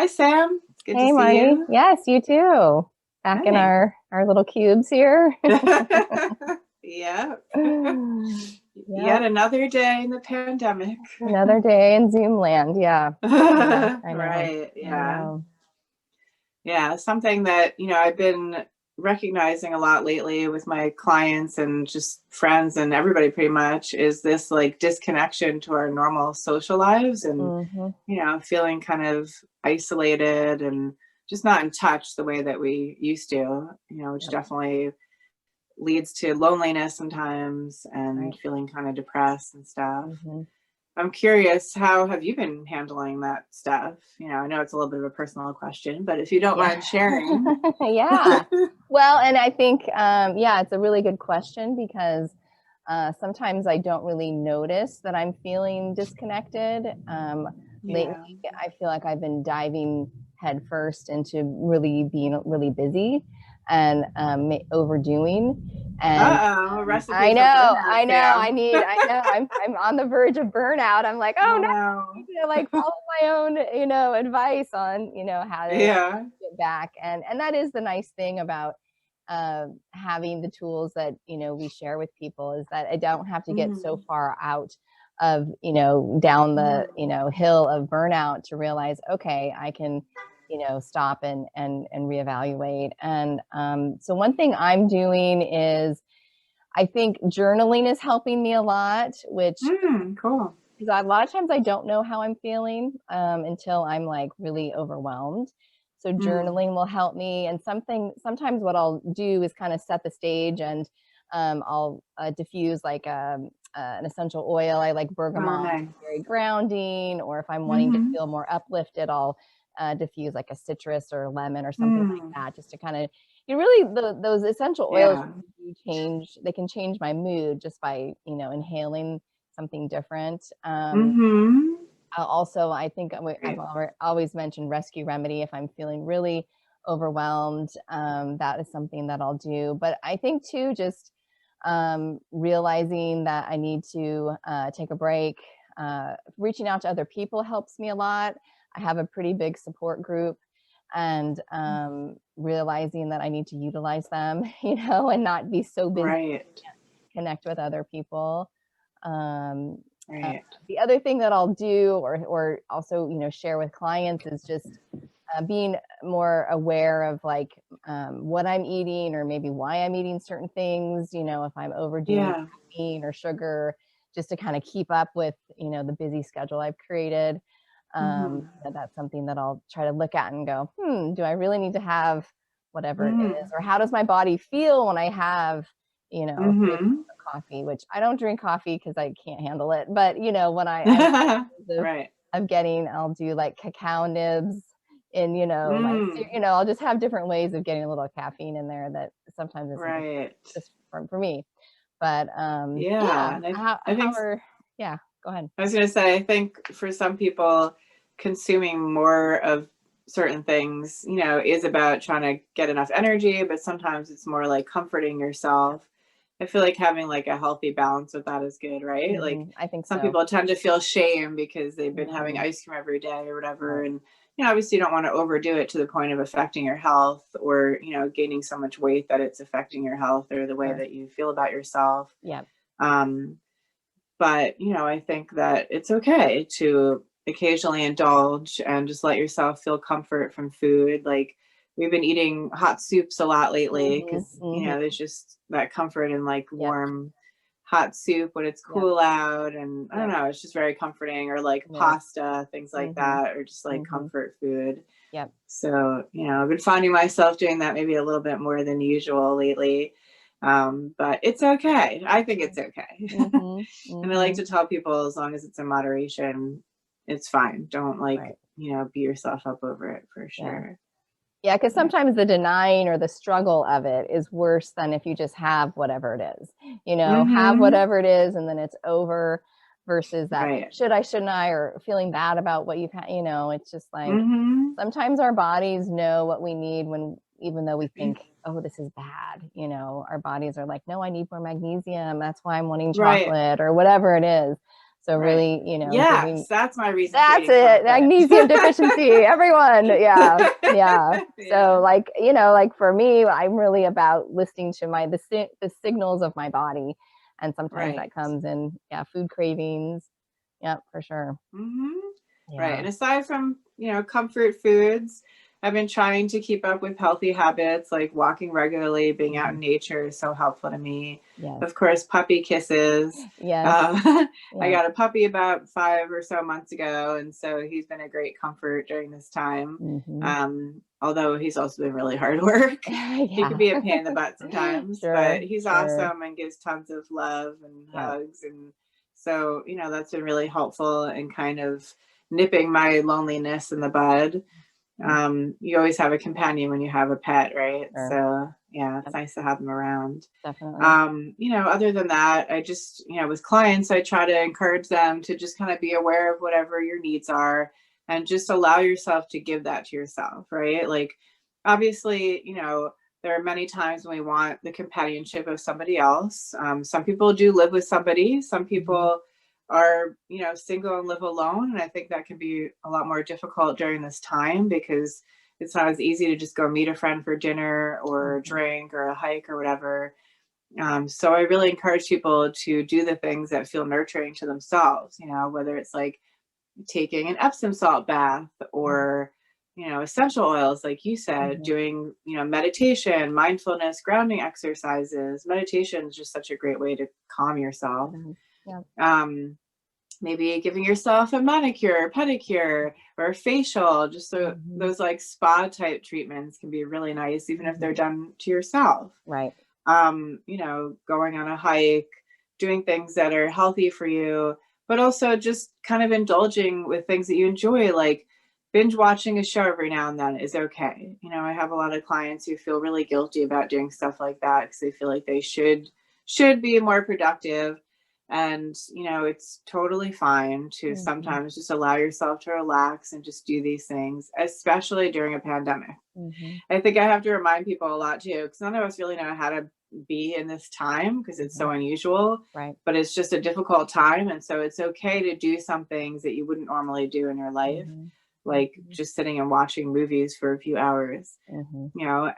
Hi, Sam. It's good to Hey, see Marty. you. Yes, you too. Back in Hi. our little cubes here. Yeah. Yet Yep. another day in the pandemic. Another day in Zoom land. Yeah. Yeah. I know. Right. I Yeah. know. Yeah. Something that, I've been recognizing a lot lately with my clients and just friends and everybody pretty much is this like disconnection to our normal social lives and, Hmm. feeling kind of isolated and just not in touch the way that we used to, which Yep. definitely leads to loneliness sometimes and Right. feeling kind of depressed and stuff. Hmm. I'm curious, how have you been handling that stuff? I know it's a little bit of a personal question, but if you don't Yeah. mind sharing. Yeah. Well, and I think, yeah, it's a really good question because sometimes I don't really notice that I'm feeling disconnected. Lately, Yeah. I feel like I've been diving headfirst into really being really busy and overdoing. And Uh-oh, a recipe I for know, burnout, I know, Sam. I know, I'm on the verge of burnout. I'm like, oh Oh no, I no. need to like follow my own, advice on, how to Yeah. get back. And that is the nice thing about having the tools that we share with people is that I don't have to get so Mhm. far out of down the Mhm. hill of burnout to realize, okay, I can stop and reevaluate. And so one thing I'm doing is I think journaling is helping me a lot, which Cool. because a lot of times I don't know how I'm feeling until I'm like really overwhelmed. So Mm. journaling will help me. And sometimes what I'll do is kind of set the stage and I'll diffuse like an essential oil. I like Oh, bergamot, nice. very grounding. Or if I'm wanting to Mm-hmm. feel more uplifted, I'll diffuse like a citrus or lemon or something like Mm. that, just to kind of really those essential oils Yeah. really change. They can change my mood just by inhaling something different. Mm-hmm. Also, I think I've Right. always mentioned rescue remedy if I'm feeling really overwhelmed. That is something that I'll do. But I think too, just realizing that I need to take a break. Reaching out to other people helps me a lot. I have a pretty big support group, and realizing that I need to utilize them, and not be so busy Right. connect with other people. Um, uh, Right. the other thing that I'll do, or also share with clients, is just being more aware of like what I'm eating, or maybe why I'm eating certain things. If I'm overdoing Yeah. caffeine or sugar, just to kind of keep up with the busy schedule I've created. Mm-hmm. That's something that I'll try to look at and go, do I really need to have whatever it is, Mm-hmm. or how does my body feel when I have 3 Mm-hmm. coffee, which I don't drink coffee because I can't handle it. But when I have of, Right. I'll do like cacao nibs in my Mm. I'll just have different ways of getting a little caffeine in there that sometimes is nice Right. just for me. But Yeah. yeah, And I how think are yeah, go ahead. I was going to say, I think for some people, consuming more of certain things, is about trying to get enough energy, but sometimes it's more like comforting yourself. I feel like having like a healthy balance with that is good, right? Like I think some so. people tend to feel shame because they've been having Hmm. ice cream every day or whatever. Right. And, obviously you don't want to overdo it to the point of affecting your health or, gaining so much weight that it's affecting your health or the way Sure. that you feel about yourself. Yeah. Um, but, I think that it's okay to occasionally indulge and just let yourself feel comfort from food. Like we've been eating hot soups a lot lately Hmm. because, Hmm. there's just that comfort in like Yep. warm hot soup when it's Yep. cool out. And I don't Yep. know, it's just very comforting, or like It is. pasta, things like Hmm. that, or just like Hmm. comfort food. Yep. So, I've been finding myself doing that maybe a little bit more than usual lately. But it's okay. I think it's okay. Hmm. And I like Hmm. to tell people as long as it's in moderation, it's fine. Don't like, Right. beat yourself up over it for Yeah. sure. Yeah, because Yeah. sometimes the denying or the struggle of it is worse than if you just have whatever it is. Have Mm-hmm. whatever it is and then it's over, versus that Right. shouldn't I, or feeling bad about what you've had. It's just like Mm-hmm. sometimes our bodies know what we need, when even though we think, oh, this is bad, our bodies are like, no, I need more magnesium. That's why I'm wanting Right. chocolate or whatever it is. So Right. really, you know, Yes, giving, that's my reason for that's eating it, chocolate. magnesium deficiency, everyone. Yeah. Yeah. So Yeah. like, you know, like for me, I'm really about listening to the signals of my body. And sometimes Right. that comes in, yeah, food cravings. Yeah, for sure. Hmm. Right. Yeah. And aside from, comfort foods, I've been trying to keep up with healthy habits like walking regularly, being out Mhm. in nature is so helpful to me. Yes. Of course, puppy kisses. Yes. Uh, I Yeah. got a puppy about 5 or so months ago, and so he's been a great comfort during this time. Hmm. Although he's also been really hard work. He can Yeah. be a pain in the butt sometimes, but Sure. he's Sure. awesome and gives tons of love and Yep. hugs. And so, that's been really helpful in kind of nipping my loneliness in the bud. Yep. You always have a companion when you have a pet, right? Sure. So yeah, it's Yep. nice to have them around. Definitely. Other than that, I just, with clients, I try to encourage them to just kind of be aware of whatever your needs are and just allow yourself to give that to yourself, right? Like, obviously, there are many times when we want the companionship of somebody else. Some people do live with somebody, some Hmm. people are, single and live alone. And I think that can be a lot more difficult during this time because it's not as easy to just go meet a friend for dinner or a Hmm. drink or a hike or whatever. So I really encourage people to do the things that feel nurturing to themselves, whether it's like taking an Epsom salt bath or, essential oils, like you said, Hmm. doing, meditation, mindfulness, grounding exercises. Meditation is just such a great way to calm yourself. Hmm. Yeah. Um, Maybe giving yourself a manicure, pedicure, or a facial. Just so Hmm. those like spa type treatments can be really nice, even if they're Hmm. done to yourself. Right. Going on a hike, doing things that are healthy for you, but also just kind of indulging with things that you enjoy, like binge watching a show every now and then is okay. I have a lot of clients who feel really guilty about doing stuff like that because they feel like they should be more productive. And it's totally fine to Hmm. sometimes just allow yourself to relax and just do these things, especially during a pandemic. Hmm. I think I have to remind people a lot too, because none of us really know how to be in this time because it's Hmm. so unusual, Right. but it's just a difficult time. And so it's okay to do some things that you wouldn't normally do in your life, Hmm. like Hmm. just sitting and watching movies for a few hours, Hmm.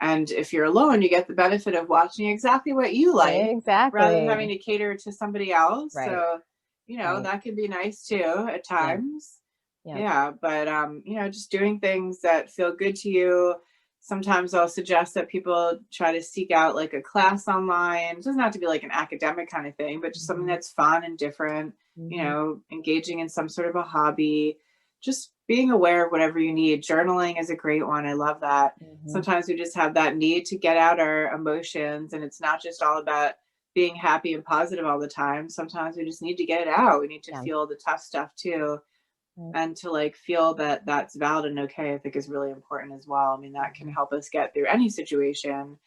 and if you're alone, you get the benefit of watching exactly what you like rather than having Exactly. to cater to somebody else. Right. So, Right. that can be nice too at Yep. times. Yep. Yeah, but just doing things that feel good to you. Sometimes I'll suggest that people try to seek out like a class online. It doesn't have to be like an academic kind of thing, but just something Hmm. that's fun and different, Hmm. engaging in some sort of a hobby, just being aware of whatever you need. Journaling is a great one. I love that. Hmm. Sometimes we just have that need to get out our emotions, and it's not just all about being happy and positive all the time. Sometimes we just need to get it out. We need to Yeah. feel the tough stuff too, Right. and to like feel that that's valid and okay. I think is really important as well. I mean, that can Hmm. help us get through any situation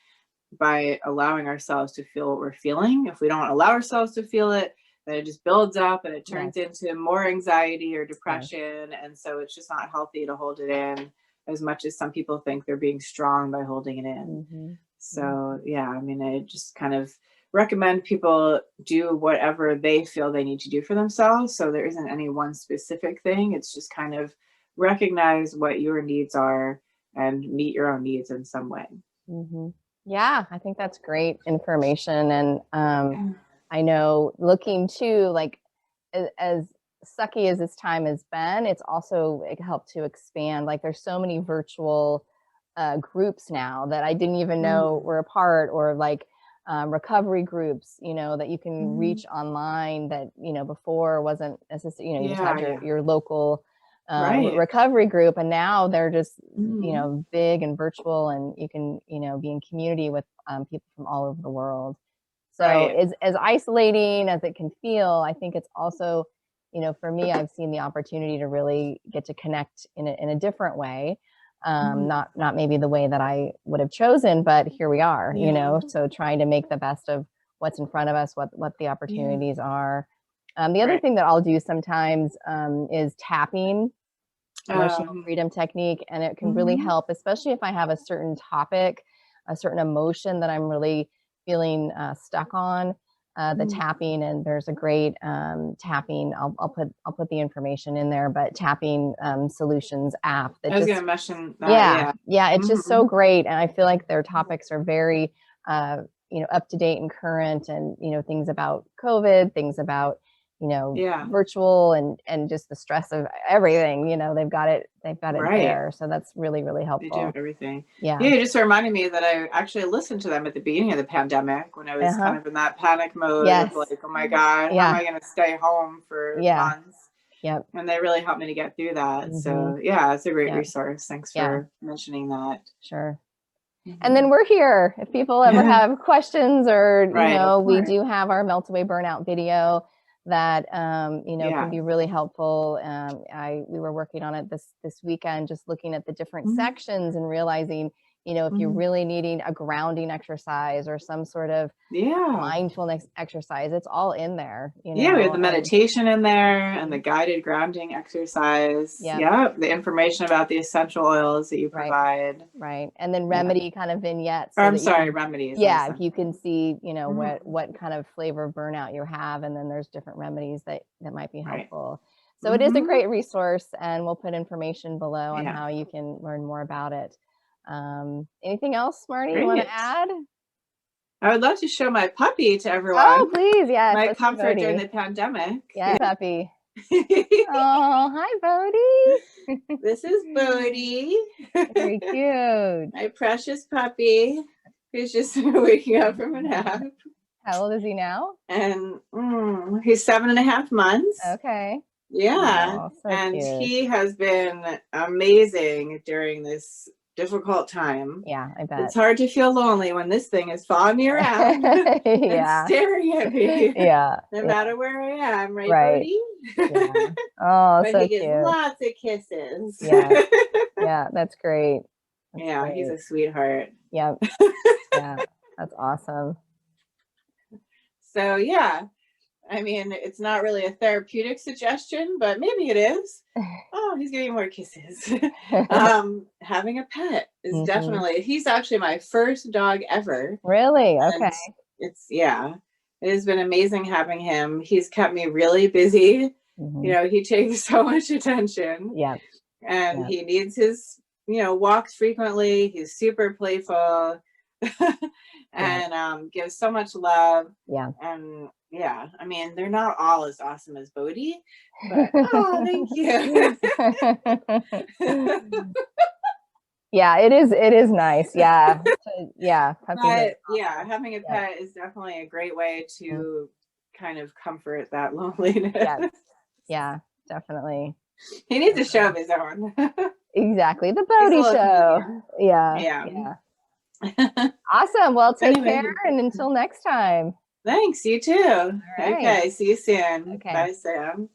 by allowing ourselves to feel what we're feeling. If we don't allow ourselves to feel it, then it just builds up and it turns Yes. into more anxiety or Yes. depression, and so it's just not healthy to hold it in as much as some people think they're being strong by holding it in. Hmm. So yeah, I mean, I just kind of recommend people do whatever they feel they need to do for themselves. So there isn't any one specific thing. It's just kind of recognize what your needs are and meet your own needs in some way. Hmm. Yeah, I think that's great information. And I know looking too, like as sucky as this time has been, it's also it helped to expand. Like there's so many virtual groups now that I didn't even know Mm, were a part, or like recovery groups, that you can mhm. reach online that, before wasn't necessary. You just Yeah, had yeah. your local Right. recovery group, and now they're just, Mhm. big and virtual, and you can, be in community with people from all over the world. So Right. as isolating as it can feel, I think it's also, for me, I've seen the opportunity to really get to connect in a different way. Mhm. Not maybe the way that I would have chosen, but here we are, Yeah. so trying to make the best of what's in front of us, what the Yeah. opportunities are. The other Right. thing that I'll do sometimes is tapping, emotional Um, freedom technique, and it can really mhm. help, especially if I have a certain topic, a certain emotion that I'm really feeling stuck on. the tapping, and there's a great tapping. I'll put the information in there, but tapping solutions app that I was just, going to mention that. yeah, it's just so great. And I feel like their topics are very, up to date and current, and, things about COVID, things about, virtual and just the stress of everything, they've got it there. So that's really, really helpful. They do everything. Yeah. You just reminded me that I actually listened to them at the beginning of the pandemic when I was kind of in that panic mode of like, oh my God, how am I going to stay home for months? Yep. And they really helped me to get through that. So yeah, it's a great resource. Thanks for mentioning that. Sure. And then we're here. If people ever have questions or, we do have our Melt Away Burnout video that, can be really helpful. We were working on it this weekend, just looking at the different sections and realizing, if you're really needing a grounding exercise or some sort of mindfulness exercise, it's all in there. We have the meditation in there and the guided grounding exercise. The information about the essential oils that you provide. Right. And then remedy kind of vignettes. So remedies. Yeah, you can see, what kind of flavor of burnout you have, and then there's different remedies that might be helpful. So it is a great resource, and we'll put information below on how you can learn more about it. Anything else, Marty, you want to add? I would love to show my puppy to everyone. Oh, please. Yes. My comfort during the pandemic. Yeah, puppy. Oh, hi, Bodhi. This is Bodhi. Very cute. My precious puppy who's just waking up from a nap. How old is he now? And he's 7.5 months. Okay. Yeah. Oh, so and cute. He has been amazing during this difficult time. Yeah, I bet. It's hard to feel lonely when this thing is following me around and staring at me. No matter where I am, right, Bodhi? Oh, but so he gets cute. lots of kisses. Yeah, that's great. Great. He's a sweetheart. Yep. Yeah, that's awesome. So I mean, it's not really a therapeutic suggestion, but maybe it is. Oh, he's getting more kisses. Having a pet is definitely, he's actually my first dog ever. Really? Okay. It has been amazing having him. He's kept me really busy. He takes so much attention. And he needs his, walks frequently. He's super playful and gives so much love. And I mean, they're not all as awesome as Bodhi, but thank you. It is nice. Having a pet is definitely a great way to kind of comfort that loneliness. Yeah, definitely. He needs a show of his own. Exactly, the Bodhi show. Yeah. Awesome. Well, take care, and until next time. Thanks, you too. Right. Okay, see you soon. Okay. Bye, Sam.